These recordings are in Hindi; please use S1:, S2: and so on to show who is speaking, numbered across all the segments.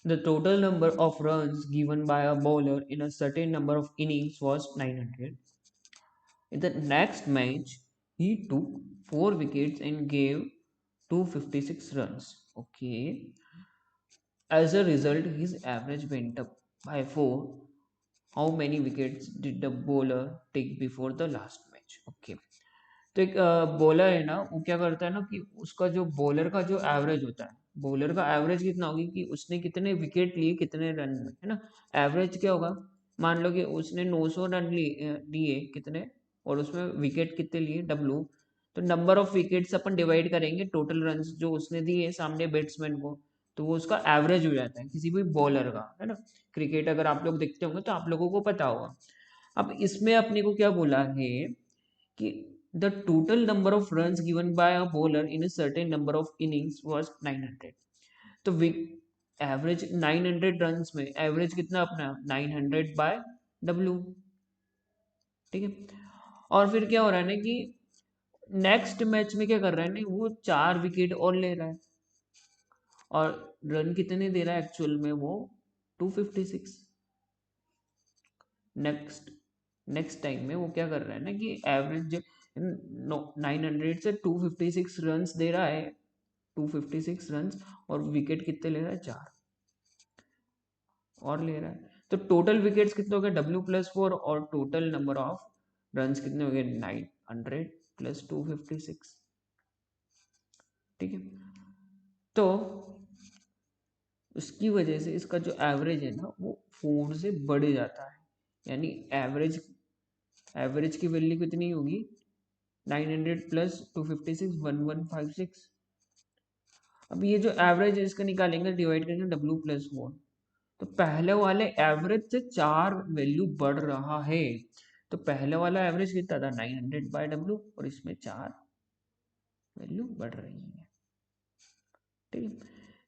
S1: The total number of runs given by a bowler in a certain number of innings was 900. In the next match, he took 4 wickets and gave 256 runs. Okay. As a result, his average went up by 4. How many wickets did the bowler take before the last match? Okay. तो एक बॉलर है ना, वो क्या करता है ना कि उसका जो बॉलर का जो एवरेज होता है, बॉलर का एवरेज कितना होगी कि उसने कितने विकेट लिए कितने रन में, है ना। एवरेज क्या होगा, मान लो कि उसने 900 रन लिए कितने, और उसमें विकेट कितने लिए, डब्लू। तो number of wickets upon divide करेंगे टोटल रन जो उसने दिए सामने बैट्समैन को, तो वो उसका एवरेज हो जाता है किसी भी बॉलर का, है ना। क्रिकेट अगर आप लोग देखते होंगे तो आप लोगों को पता होगा। अब इसमें अपने को क्या बोला है कि the total number of runs given by a bowler in a certain number of innings was 900। तो एवरेज 900 रन्स में एवरेज कितना अपना 900 बाय डब्ल्यू, ठीक है। और फिर क्या हो रहा है ना कि नेक्स्ट मैच में क्या कर रहा है ना, वो 4 विकेट और ले रहा है, और रन कितने दे रहा है एक्चुअल में वो 256। नेक्स्ट नेक्स्ट टाइम में वो क्या कर रहा है ना कि एवरेज 900 से 256 रन्स दे रहा है, 256 रन्स, और विकेट कितने ले रहा है, 4 और ले रहा है। तो टोटल विकेट्स कितने हो गए, W+4, और टोटल नंबर ऑफ रन्स कितने हो गए, 900 प्लस 256, ठीक है। तो उसकी वजह से इसका जो एवरेज है ना वो 4 से बढ़ जाता है, यानी एवरेज एवरेज की वैल्यू कितनी होगी, 900 प्लस 256, 1156। अब ये जो एवरेज है इसका निकालेंगे, डिवाइड करेंगे W+4, तो पहले वाले एवरेज से 4 वैल्यू बढ़ रहा है। तो पहले वाला एवरेज कितना था, 900 बाय डब्ल्यू, और इसमें 4 वैल्यू बढ़ रही है, ठीक है।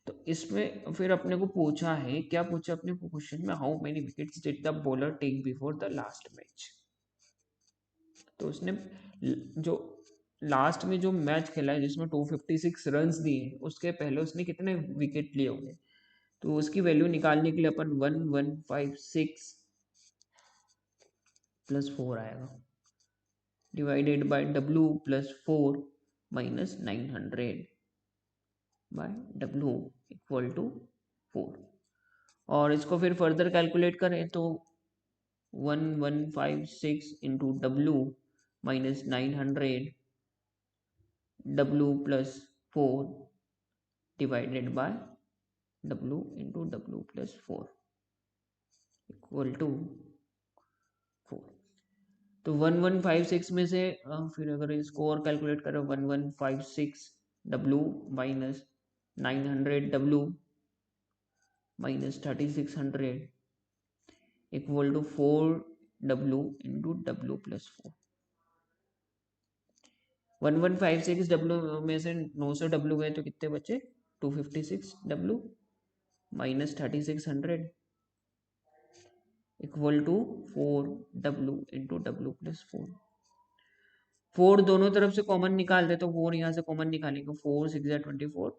S1: तो इसमें फिर अपने को पूछा है, क्या पूछा अपने को क्वेश्चन में, how many wickets did the bowler take before the last match. तो उसने जो लास्ट में जो मैच खेला है जिसमें 256 रन्स दिए, उसके पहले उसने कितने विकेट लिए होंगे, तो उसकी वैल्यू निकालने के लिए अपन 1156 प्लस 4 आएगा, divided by W+4 minus 900 by W equal to 4। और इसको फिर फर्दर कैलकुलेट करें तो 1156 into W minus 900 W+4 divided by W into W+4 equal to 4। तो 1156 में से फिर अगर इसको और कैलकुलेट करें, 1156 W minus 900 W minus 3600 equal to 4W into W+4। 1156 W में से 900 W गए तो कितने बचे, 256 W minus 3600 equal to 4W into W+4। 4 दोनों तरफ से कॉमन निकाल दे तो 4 यहाँ से कॉमन निकालेंगे, 4 6 24,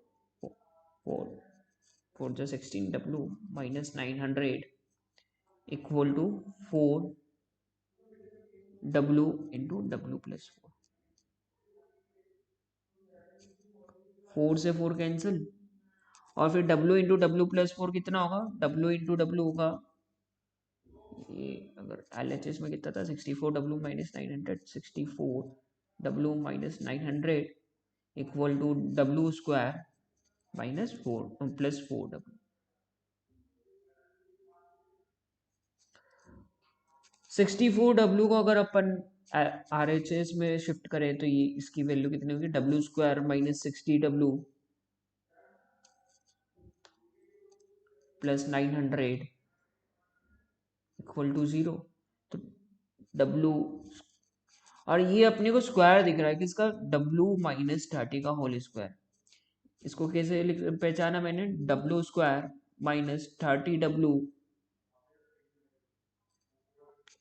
S1: 4 4 जो 16W minus 900 equal to 4W into W+4। 4 से 4 कैंसिल, और फिर W इंटू W+4 कितना होगा, W इंटू W होगा, ये अगर LHS में कितना था 64W minus 900, 64W minus 900 equal to W square minus 4 plus 4W। 64W को अगर अपन RHS में शिफ्ट करें तो ये इसकी वैल्यू कितनी होगी, W square minus 60W plus 900 equal to 0। तो W, और ये अपने को स्क्वायर दिख रहा है किसका, W माइनस 30 का होल स्क्वायर। इसको कैसे पहचाना मैंने, W square minus 30W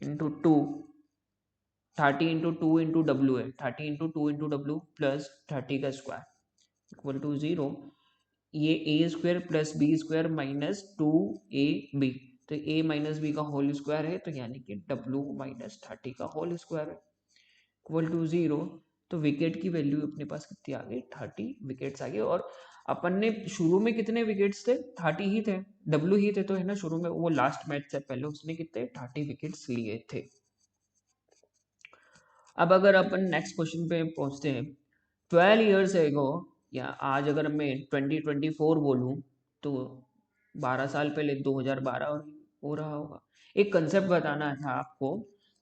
S1: into 2, 30 into 2 into W है, 30 इंटू 2 इंटू डब्ल्यू प्लस 30 का स्क्वायर इक्वल टू 0। ये a square plus b square minus 2ab, तो a माइनस बी का होल स्क्वायर है, तो यानी कि w माइनस 30 का होल स्क्वायर है इक्वल टू 0। तो विकेट की वैल्यू अपने पास कितनी आ गई, 30 विकेट्स आ गए। और अपन ने शुरू में कितने विकेट्स थे, 30 ही थे, w ही थे, तो है ना शुरू में वो लास्ट मैच से पहले उसने कितने 30 विकेट्स लिए थे। अब अगर अपन नेक्स्ट क्वेश्चन पे पहुंचते हैं, 12 ईयर्स एगो, या आज अगर मैं 2024 बोलूं तो 12 साल पहले 2012 हो रहा होगा। एक कंसेप्ट बताना था आपको,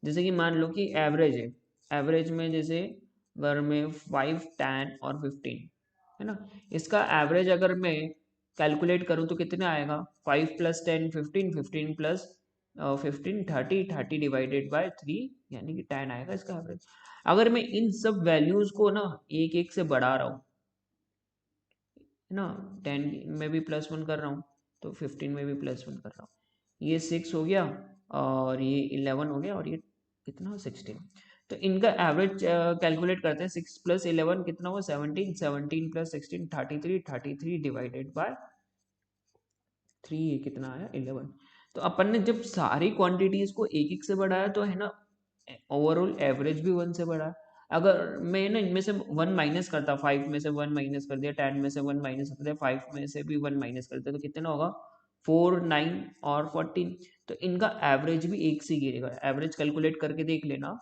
S1: जैसे कि मान लो कि एवरेज है, एवरेज में जैसे अगर मैं 5, 10 और 15 है ना, इसका एवरेज अगर मैं कैलकुलेट करूं तो कितना आएगा, 5 प्लस 10 15, 15 प्लस 15 30, 30 डिवाइडेड बाय 3 यानी कि 10 आएगा इसका एवरेज। अगर मैं इन सब वैल्यूज को ना एक एक से बढ़ा रहा हूँ है ना, 10 में भी +1 कर रहा हूँ तो 15 में भी +1 कर रहा हूँ, ये 6 हो गया और ये 11 हो गया और ये कितना 16। तो इनका एवरेज कैलकुलेट करते हैं, 6 + 11 कितना हुआ 17, 17 + 16 33, 33 डिवाइडेड बाय 3 ये कितना आया 11। तो अपन ने जब सारी क्वांटिटीज को एक एक से बढ़ाया तो है ना ओवरऑल एवरेज भी 1 से बढ़ा। अगर मैं ना इनमें से 1 माइनस करता, 5 में से 1 माइनस कर दिया, 10 में से 1 माइनस कर दिया, 5 में से भी 1 माइनस कर दिया, तो कितना होगा 4, 9 और 14। तो इनका एवरेज भी एक से गिरेगा। एवरेज कैलकुलेट करके देख लेना,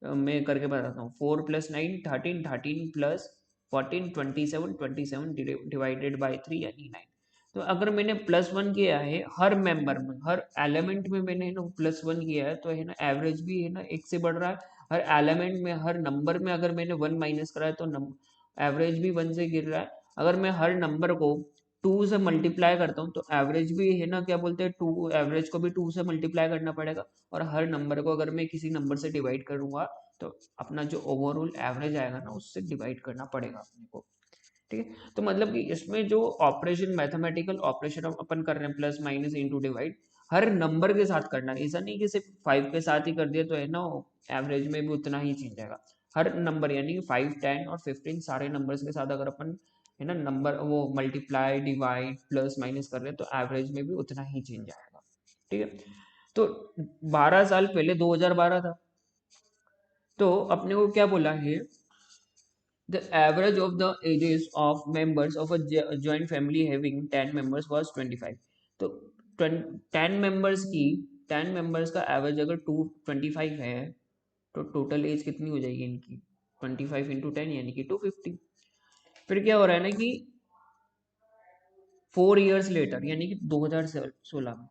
S1: मैं करके बताता हूँ। 4 + 9 13, 13 + 14 27, 27 डिवाइडेड बाई 3 यानी 9। तो अगर मैंने +1 किया है हर मेंबर में, हर एलिमेंट में मैंने ना +1 किया है, तो है ना एवरेज भी है ना एक से बढ़ रहा है। हर एलिमेंट में, हर नंबर में अगर मैंने 1 माइनस करा है तो एवरेज भी 1 से गिर रहा है। अगर मैं हर नंबर को 2 से मल्टीप्लाई करता हूँ तो एवरेज भी है ना क्या बोलते हैं 2, एवरेज को भी 2 से मल्टीप्लाई करना पड़ेगा। और हर नंबर को अगर मैं किसी नंबर से डिवाइड करूंगा तो अपना जो ओवरऑल एवरेज आएगा ना उससे डिवाइड करना पड़ेगा अपने को। ठीक है, तो मतलब कि इसमें जो ऑपरेशन, मैथमेटिकल ऑपरेशन अपन कर रहे हैं, प्लस माइनस इंटू डिवाइड, हर नंबर के साथ करना है। ऐसा नहीं कि सिर्फ 5 के साथ ही कर दिया तो है ना एवरेज में भी उतना ही चेंज आएगा। हर नंबर यानी 5, 10 और 15 सारे नंबर्स के साथ अगर अपन है ना नंबर वो मल्टीप्लाई डिवाइड प्लस माइनस कर रहे हैं तो एवरेज में भी उतना ही चेंज आएगा। ठीक है, तो 12 साल पहले 2012 था, तो अपने को क्या बोला है, the average of the ages of members of a joint family having 10 members was 25। तो 10 members की 10 members का एवरेज अगर 225 है तो टोटल एज कितनी हो जाएगी इनकी, 25 इंटू 10 यानी कि 250। फिर क्या हो रहा है ना कि 4 ईयर्स लेटर यानी कि 2016 में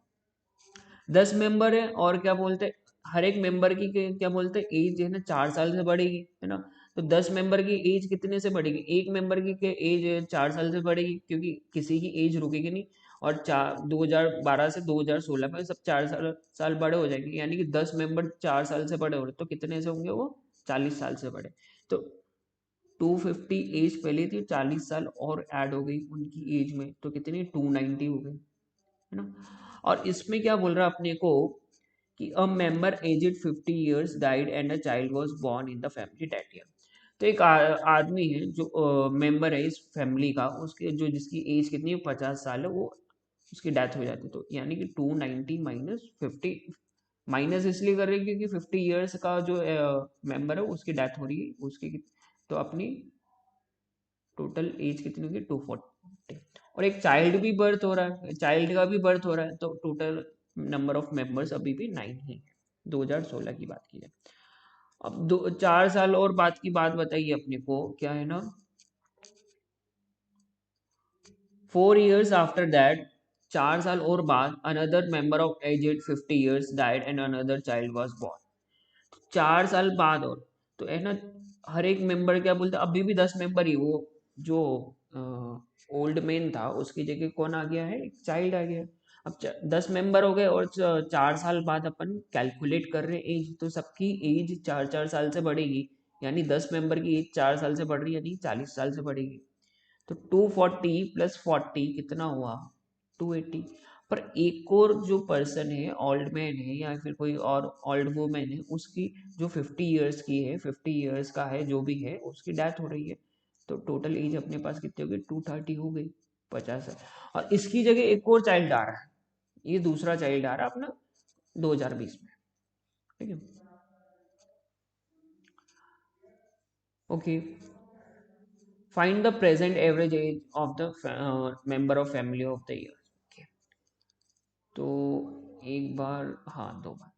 S1: 10 मेंबर है और क्या बोलते हैं हर एक मेंबर की क्या बोलते हैं एज है ना 4 साल से बढ़ेगी है ना। तो 10 मेंबर की एज कितने से बढ़ेगी, एक मेंबर की एज 4 साल से बढ़ेगी क्योंकि किसी की एज रुकेगी नहीं। और 2012 से 2016 में सब 4 साल बड़े हो जाएंगे, यानी कि 10 मेंबर 4 साल से बड़े हो रहे तो कितने से होंगे वो 40 साल से बड़े। तो 250 एज पहले थी, 40 साल और ऐड हो गई उनकी एज में, तो कितनी 290 हो गई है ना। और इसमें क्या बोल रहा है अपने को कि a member aged 50 years died and a child was born in the family that year. तो एक आदमी है जो मेंबर है इस फैमिली का, उसके जो जिसकी एज कितनी है 50 साल है, वो उसकी डेथ हो जाती है। तो यानी कि 290 माइनस 50, माइनस इसलिए कर रहे हैं क्योंकि 50 इयर्स का जो मेंबर है उसकी डेथ हो रही है उसकी, तो अपनी टोटल एज कितनी होगी 240। और एक चाइल्ड भी बर्थ हो रहा है, चाइल्ड का भी बर्थ हो रहा है, तो टोटल नंबर ऑफ मेंबर्स अभी भी 9 ही है, 2016 की बात की जाए। अब 4 साल और बाद की बात बताइए अपने को क्या है ना, 4 years after that, 4 साल और बाद another member of aged 50 years died and another child was born. 4 साल बाद और, तो है ना हर एक मेंबर क्या बोलते अभी भी 10 मेंबर ही, वो जो ओल्ड मैन था उसकी जगह कौन आ गया है, एक चाइल्ड आ गया। अब 10 मेंबर हो गए और 4 साल बाद अपन कैलकुलेट कर रहे हैं एज, तो सबकी एज 4-4 साल से बढ़ेगी, यानी 10 मेंबर की एज 4 साल से बढ़ रही है यानी 40 साल से बढ़ेगी। तो 240 + 40 कितना हुआ 280। पर एक और जो पर्सन है ओल्ड मैन है या फिर कोई और ओल्ड वुमेन है, उसकी जो 50 इयर्स की है, 50 इयर्स का है जो भी है, उसकी डेथ हो रही है। तो टोटल एज अपने पास कितनी हो गई 230 हो गई। 50 है। और इसकी जगह एक और चाइल्ड आ रहा है, ये दूसरा चाइल्ड आ रहा है अपना 2020 में। ठीक है, okay. Find the present average age of the member of family of the year. तो एक बार, हाँ दो बार।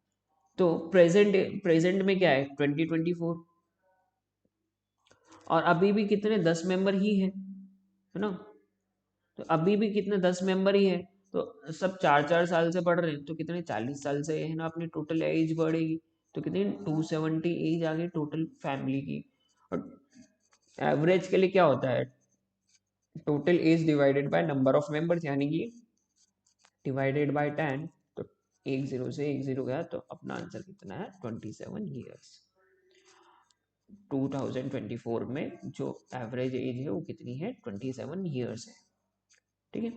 S1: तो प्रेजेंट प्रेजेंट में क्या है 2024, और अभी भी कितने 10 मेंबर ही है ना। तो अभी भी कितने 10 मेंबर ही है, तो सब 4-4 साल से बढ़ रहे हैं, तो कितने 40 साल से है ना अपनी टोटल एज बढ़ेगी। तो कितनी 270 एज आ गई टोटल फैमिली की। और एवरेज के लिए क्या होता है, total age divided by number of members, यानी कि डिवाइडेड बाय 10। तो एक जीरो से एक जीरो गया, तो अपना आंसर कितना है 27 ईयर्स। 2024 में जो एवरेज एज है वो कितनी है 27 ईयर्स है। ठीक है,